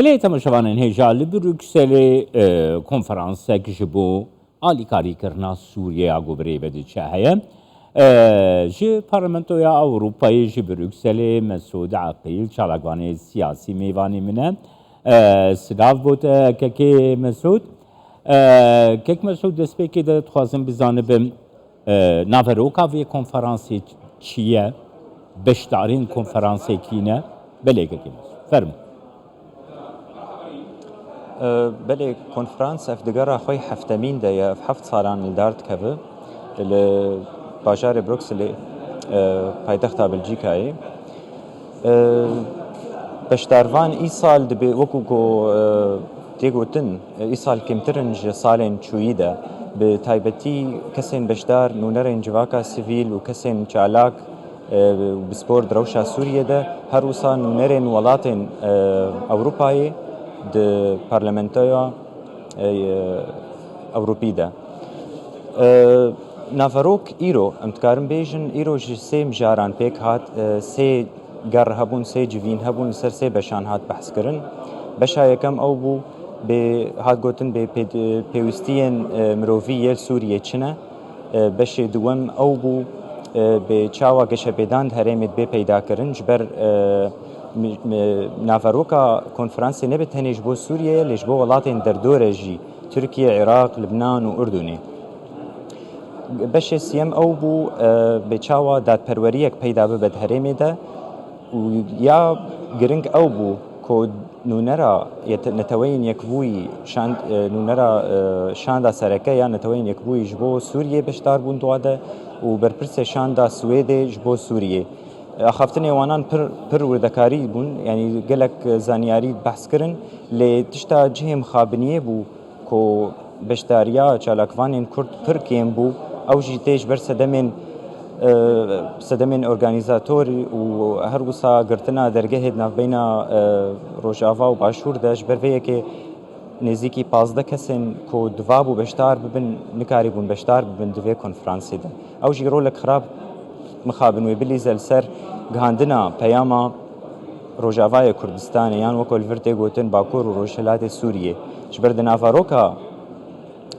بله تماشاوانان هێژا li Brükselê konferansek ji bo alîkarîkirina Sûriyeya guberê vedîçe heye. Ji Parlamentoya Ewropayê ji Brükselê Mesûd Eqîl çalakvanê siyasî mêvanê min e. Silav bote kekê Mesûd. Kek Mesûd destpêkê de dixwazim bizanibim naveroka vê konferansê çi ye? Beşdarên konferansekî ne? Belê kekê Mesûd. Fermû. بله کنفرانس افدگار خوی هفتمین ده یا هفت سالان لدارت کبه لباجار بروکسل پایتخت بلژیکای بشتاروان ای سال دبی وکو کو دیگوتن ای سال کمترنج سالن چویی ده به تایبتی کسین بشدار نونرین جواکا سیویل و کسین چالاک بسپور دروشا سوریه ده هر وسا نونرین ولاتن اروپایی د پارلمنتویا اوروپی ده نافروک ایرو امتکارم بیجن ایرو جسه مجاران پیک هات سه گر هبون سه جوین هبون سر سه بشان هات بحث کرن بشا یکم او بو به هات گوتن به پیوستین مروفی سوریه چنه بش دوم او بو به چاوا گشبیدان هرمت به پیدا کرن جبر نافروکا کنفرانسی نبی تنیج بو سوریه لیش بو ولاتین در دوره جی ترکیه، عراق، لبنان و اردنی. بشه سیم او بو به چاوا داد پروریک پیدا ببد هرمی ده و یا گرنگ او بو که نونرا نتوین یک بوی نونرا شاندا سرکه یا نتوین یک بوی جبو سوریه بشتار بون دواده و برپرس شاندا سویده جبو سوریه. خافتنی وانان پر وردکاری بون یعنی گلک زانیاری بحث کرن لی تشتا جهم خابنیه بو کو بشتاریا چالاکوانین کرد پر کیم بو او جیتیج بر سدمن ارگانیزاتوری و هر وسا گرتنا درگه ناف بینا روجاوا و باشور داش بر وی که نزدیکی 15 کسین کو دوابو بشتار ببن نکاری بون بشتار ببن دوی کنفرانسی ده او جی رولک خراب مخابن و بلی زلسر گهاندنا پیاما روجاوای کردستان یان وکل ورته گوتن باکور و روشلات سوریه جبر د نافاروکا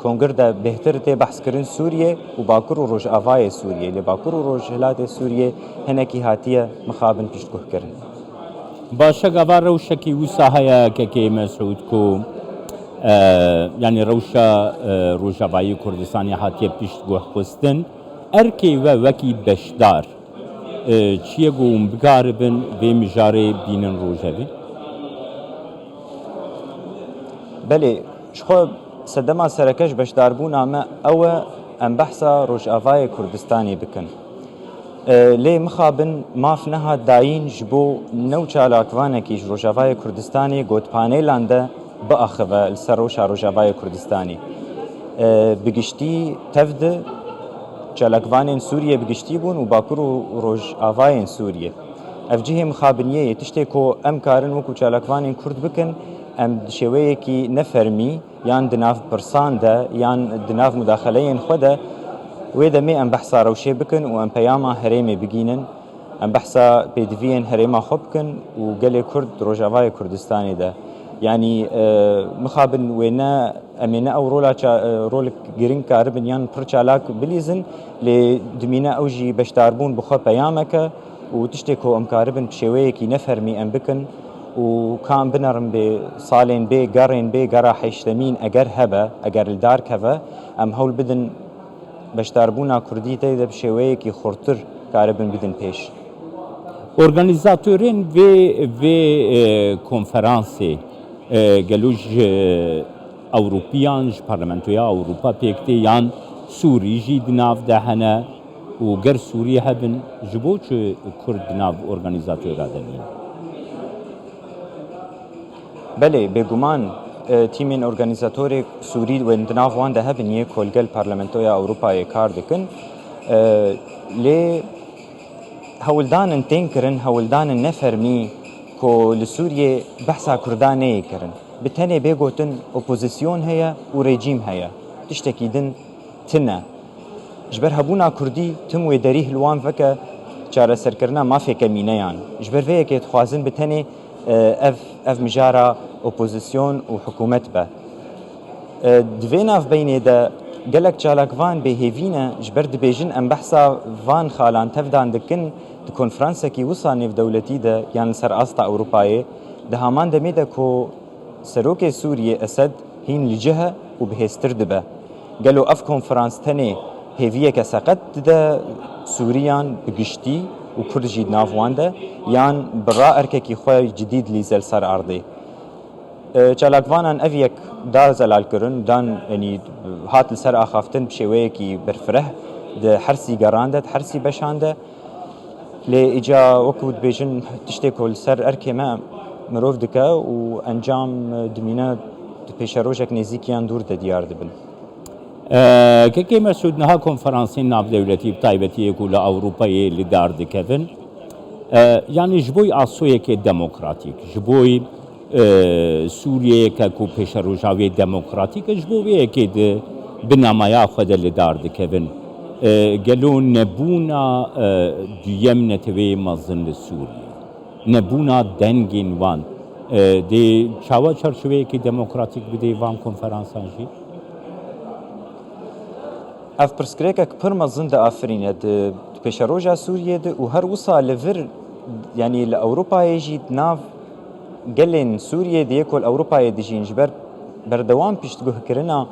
کنگر ده بهتر ته بحث کرن سوریه و باکور و روجاوای سوریه ل باکور و روشلات سوریه هنکی هاتیه مخابن پشتگوه کرن باشه گوار روشکی و ساحه که مسعود کو یعنی روجاوای کردستان هاتیه پشتگوه خستن ارکی و وکی بشدار چیه گوم بگاربن و مجاره بینن روجاوی؟ بله شخو سدما سرکش بشدار بون اما او ام بحثا روجاوای کردستانی بکن لی مخابن ماف نها داین جبو نو چالاکوانکی روجاوای کردستانی گوت پانیلانده با اخوه لسر روجاوای کردستانی بگشتی تفد چالاکوانین سوریه بگشتی بون و باکور و روجاوایین سوریه افجیه مخابنیه تشتی کو ام کارن وکو چالاکوانین کرد بکن ام شویه کی نفرمی یان دناف پرسان ده یان دناف مداخلین خوده ویده می ام بحثا روشه بکن و ام پیاما هرمی بگینن ام بحثا پیدوین هرما خوب کن و گلی کرد روجاوای کردستانی ده یعنی مخابن وینا امینه او رول گرین کاربن یان پر چالاک بلیزن لی دمینه اوجی بشتاربون بخوا پیامک و تشتی کو ام کاربن بشویه کی نفرمی ام بکن و کام بنرم به سالین به گرین به گرا حشتمین اگر هبه اگر الدار کبه ام هول بدن بشتاربونا کردی تیده بشویه کی خورتر کاربن بدن پیش ارگانیزاتورین و کنفرانسی گلوج اوروپیان پارلمنتویا اوروپا پیکتی یان سوری جی دناف دهنه و گر سوری هبن جبو چه کرد دناف ارگانیزاتورا دنین بله بگمان تیمین ارگانیزاتوری سوری و دناف وان ده هبن یک کلگل پارلمنتویا اوروپا کار دکن لی هولدان انتین کرن هولدان نفرمی کو لسوریه بحثا کردانه کرن بتنه بگوتن اپوزیسیون هيا و رژیم هيا تشتكيدن تنه جبر هبونا كردي تم ويدريه الوان فكا چاره سرکرنا ما فکر مینه یان جبر وی که خوازن بتنی اف مجارا اپوزیسیون و حکومت به دوی ناف بینه ده گلک چالاک وان به هیوینه جبر دبیجن ام بحثا وان خالان تفدان دکن د کنفرانس کی وسا نف دولتی ده یان سر استا اروپای ده همان دمه ده کو سروک سوریه اسد هین لجهه و بهستر دبه قالوا اف كونفرانس تاني هيفيه كسقط ده سوريان بقشتي وكرد جيد نافوانده يان برا ارككي خوي جديد لي زل سر ارضي چالاکوانان اویک دار زلال کرن دان يعني هات السر اخافتن بشويه كي برفره ده حرسي قرانده حرسي بشانده لي اجا وكود بيجن تشتكو السر اركي ما مروف دكا وانجام دمينا پیشروجك نزيكيان دور ده ديار دبن که مسعود نها کنفرانسی ناف دولتی بتایبتی کل اروپایی لدار دکفن یعنی جبوی آسویه که دموکراتیک جبوی سوریه که کو پیش روجاوی دموکراتیک جبویه که ده بنامایا خود لدار دکفن گلو نبونا دویم نتوی مزن سوریه نبونا دنگین وان ده چاوا چرچوه که دموکراتیک بده وان کنفرانسان جی اف پرسکریکک پر مزن ده آفرینه ده پیشروجا سوریه ده و هر وصا لفر يعني لأوروبا يجي ناف قلن سوريا دي يكل أوروبا يدجين جبر بردوام بيشتقوه كرنا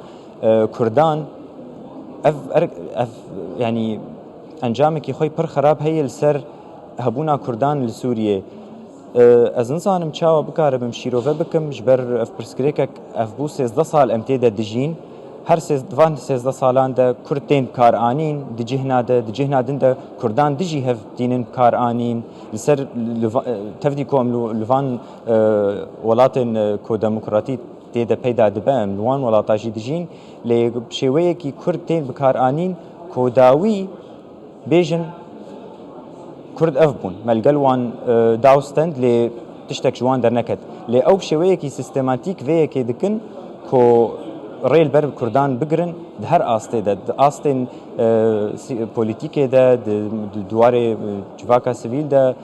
كردان اف يعني انجامك يخوي پر خراب هي السر هبونا كردان لسوريا از نزانم چاوا بکاره بمشیروه بکم جبر اف پرسکریکک اف بو 13 سال امتیده دجین هر 13 سالان ده کردین کار آنین دجهنا ده کردان دجی هف دینن کار آنین لسر تفدی کوم لوان ولاتن کو دموکراتی تیده پیدا دبم لوان ولاتاجی دجین لی بشویه کی کردین بکار آنین کو داوی بیجن كرد أفبون ملقلوان داوستند ل تشتك جوان در نكت ل أو بشوية كي سيستماتيك فيا كي دكن كو ريل برب كردان بقرن دهر آستي ده آستين بوليتيكي ده دواري جواكا سيفيل ده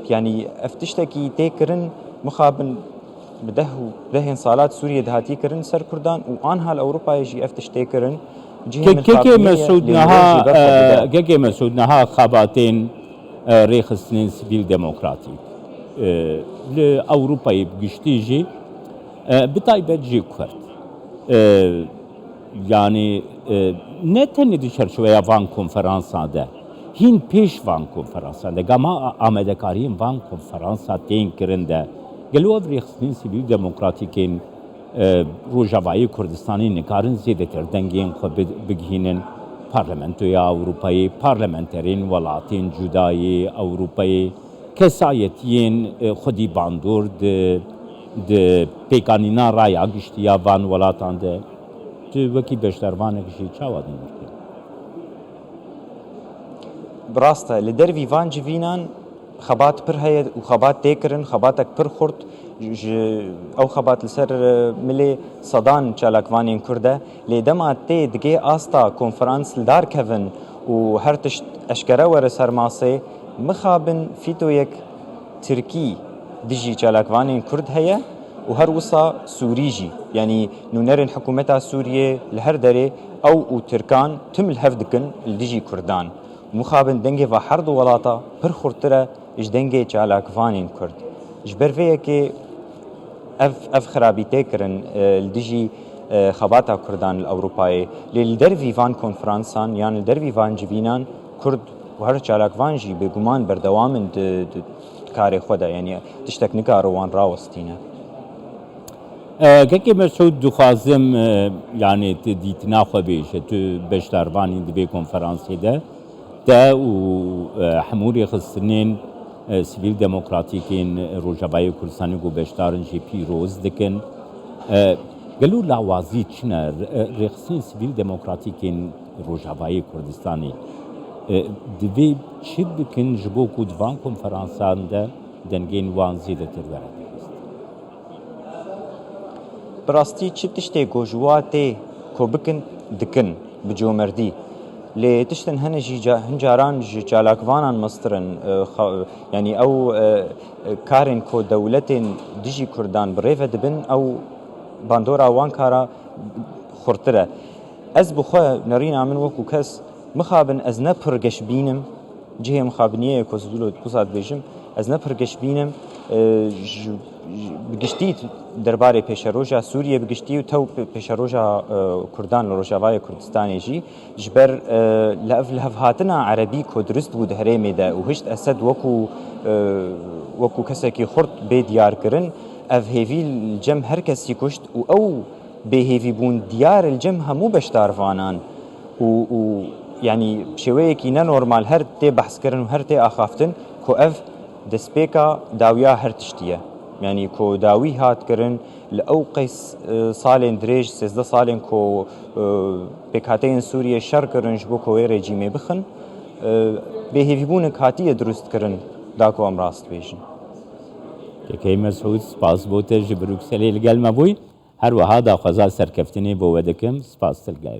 يعني افتشتكي تيكرن مخابن بدهن صالات سوريا دهاتي كرن سر كردان وآنها الأوروبا يجي افتشتي كرن که مسعود نها خباتين ريخستنين سبيل ديمقراطيك لأوروبا بقشتيجي بتايبت جي كفرت يعني نتني دي شرشوية وان كونفرانسا ده هين پیش وان كونفرانسا ده گما آمدكارين وان كونفرانسا تين کرن ده گلو ريخستنين سبيل ديمقراطيكين روجاوایی کردستانی نکارن زیاده تر دنگین خود بگهینن پارلمنتویا اروپایی پارلمنترین ولاتین جدایی اروپایی کسایتین خودی باندور د پیکانینا رایا گشتیا وان ولاتان ده تو وکی بشتروانه کشی چاوا دین براسته لدر ویوان جوینان خبات پر هي وخبات تيكرن خباتك پر خورت او خبات لسر ملي صدان چالاكوانين كرده لدما تي دگي آستا كونفرانس لدار كفن وهرتش اشكره ورسر ماسي مخابن فيتو يك تركي دجي چالاكوانين كرد هيا وهر وصا سوريجي يعني نونرن حكومتها سوريا لهر داري او تركان تم الهفدكن الدجي كردان مخابن دنگه و هر دو ولاتا پر خورتره اش دنگه چالاکوانین کرد جبر فيه که اف خرابیته کرن الدجی خباتا کردان الاوروپایی للدر ویوان کنفرانسان یان الدر ویوان جوینان کرد و هر چالاکوان جی بگمان بردوامن کار خوده یعنی تشتک نکاروان راوستینه که مسعود دخوازم يعني ديتنا خبيش تو بشترباني دبي كونفرانسي ده وحموري خصنين سيفيل ديمقراطيكين روجاباي كردستاني جو بشتارن جي بيروز دكن قالوا لاوازي چنا رخصين سيفيل ديمقراطيكين روجاباي كردستاني دبي چه بكن جبو كودوان كونفرانسان ده دنگين وان زيده ترورد براستی چی تشتی گوجواتی کو بکن دکن بجومردی لێ تشتن هەنێژی هەنجاران ji çalakvanan مەسترن yani ew karên ku dewletên dijî Kurdan bi rêve dibin ew bandora wan kara xurtir e. Ez bi xwe nerîna min wekû kes mixabin ez ne pir geşbînim cihê mixabiniyê ku wisa dibêjim ez ne pir geşbînim bi giştî derbarê pêşeroja Sûriye bi giştî û tew pêşeroja Kurdan li Rojavayê Kurdistanê jî ji ber li ev lihevhatina erebî ku durist bû di herêmê de û hişt Esed wekû kesekî xurt bê diyar kirin ev hêvî li cem her kesî kuşt û ew bêhêvîbûn diyar li cem hemû beşdarvanan û yani şêweyekî nenormal her tê behskirin û her tê axaftin ku ev destpêka dawiya her tiştî ye. Yani ku dawî hat kirin li ew qeys salên dirêj 13 salên ku pêkhateyên Sûriye şer kirin ji bo ku wê rejîmê bixin bêhêvîbûnek hatiye durust kirin da ku em rast bêjin. Peki Mesut, spas بۆ te ji Brükselê li gel me bûyî. Her wiha daxweza serkeftinê bo we dikim, spas til gel.